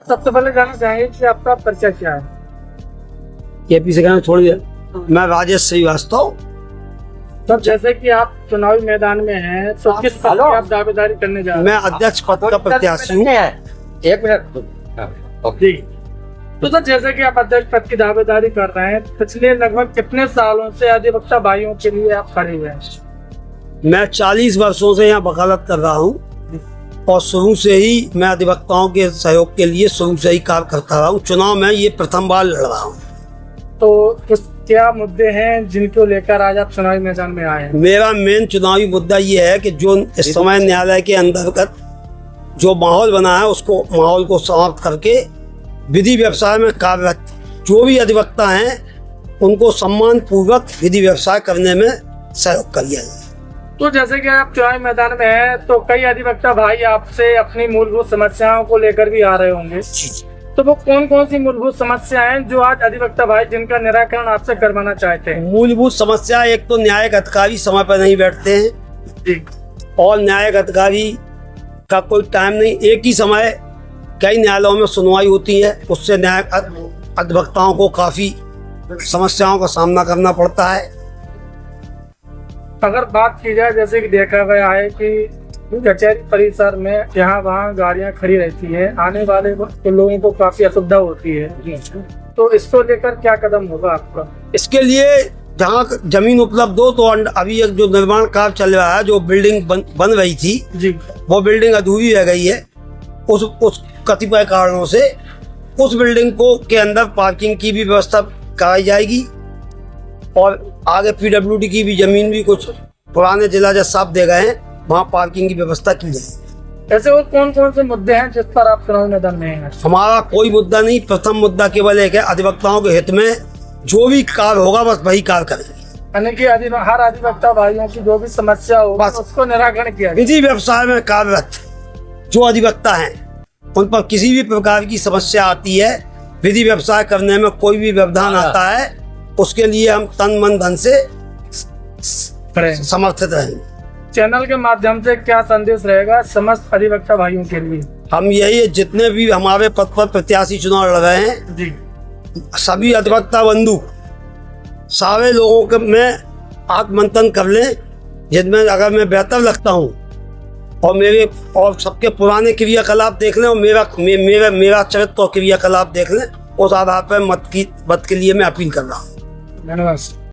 सबसे पहले जानना चाहेंगे कि आपका परिचय क्या है? केपी से कहना छोड़ दिया। मैं राजेश श्रीवास्तव। सर, जैसे कि आप चुनावी मैदान में हैं तो किस पद की आप दावेदारी करने जा रहे मैं अध्यक्ष पद का प्रत्याशी हूँ। एक मिनट। हैं? जी। तो सर, जैसे कि आप अध्यक्ष पद की दावेदारी कर रहे हैं, पिछले लगभग कितने सालों से अधिवक्ता भाइयों के लिए आप खड़े हुए हैं? मैं 40 वर्षों से यहाँ वकालत कर रहा हूँ और शुरू से ही मैं अधिवक्ताओं के सहयोग के लिए शुरू से ही कार्य करता रहा हूँ। चुनाव में ये प्रथम बार लड़ रहा हूँ। तो क्या मुद्दे हैं जिनको लेकर आज आप चुनावी मैदान में आए हैं? मेरा मेन चुनावी मुद्दा ये है कि जो इस समय न्यायालय के अंतर्गत जो माहौल बना है उसको माहौल को समाप्त करके विधि व्यवसाय में कार्यरत जो भी अधिवक्ता हैं उनको सम्मान पूर्वक विधि व्यवसाय करने में सहयोग करिए। तो जैसे कि आप चुनावी मैदान में हैं तो कई अधिवक्ता भाई आपसे अपनी मूलभूत समस्याओं को लेकर भी आ रहे होंगे, तो वो कौन कौन सी मूलभूत समस्याएं हैं जो आज अधिवक्ता भाई जिनका निराकरण आपसे करवाना चाहते हैं? मूलभूत समस्या एक तो न्यायिक अधिकारी समय पर नहीं बैठते हैं जी। और न्यायिक अधिकारी का कोई टाइम नहीं। एक ही समय कई न्यायालयों में सुनवाई होती है, उससे न्यायिक अधिवक्ताओं को काफी समस्याओं का सामना करना पड़ता है। अगर बात की जाए, जैसे कि देखा गया है कि कचहरी परिसर में यहाँ वहाँ गाड़ियाँ खड़ी रहती है, आने वाले लोगों को काफी असुविधा होती है, तो इसको लेकर क्या कदम होगा आपका? इसके लिए जहाँ जमीन उपलब्ध हो तो अभी एक जो निर्माण कार्य चल रहा है, जो बिल्डिंग बन रही थी जी, वो बिल्डिंग अधूरी रह गई है। उस कतिपय कारणों से उस बिल्डिंग को के अंदर पार्किंग की भी व्यवस्था कराई जाएगी और आगे पीडब्ल्यूडी की भी जमीन भी कुछ पुराने जिला जज साहब दे गए हैं, वहाँ पार्किंग की व्यवस्था की जाएगी। ऐसे और कौन कौन से मुद्दे हैं जिस पर आप चुनावी मैदान में हैं? हमारा कोई मुद्दा नहीं, प्रथम मुद्दा केवल एक है, अधिवक्ताओं के हित में जो भी कार्य होगा बस वही कार्य करेंगे। यानी कि हर अधिवक्ता भाइयों की जो भी समस्या हो बस उसको निराकरण किया जाए। विधि व्यवसाय में कार्यरत जो अधिवक्ता हैं उन पर किसी भी प्रकार की समस्या आती है, विधि व्यवसाय करने में कोई भी व्यवधान आता है, उसके लिए हम तन मन धन से समर्थित रहेंगे। चैनल के माध्यम से क्या संदेश रहेगा समस्त अधिवक्ता भाइयों के लिए? हम यही जितने भी हमारे पद पर प्रत्याशी चुनाव लड़ रहे हैं जी, सभी अधिवक्ता बंधु सारे लोगों के में आत्ममंथन कर लें, जिनमें अगर मैं बेहतर लगता हूँ और सबके पुराने क्रियाकलाप देख लें और मेरा चरित्र और क्रियाकलाप देख लें, उस आधार पर मत के लिए मैं अपील कर रहा हूँ। धन्यवाद।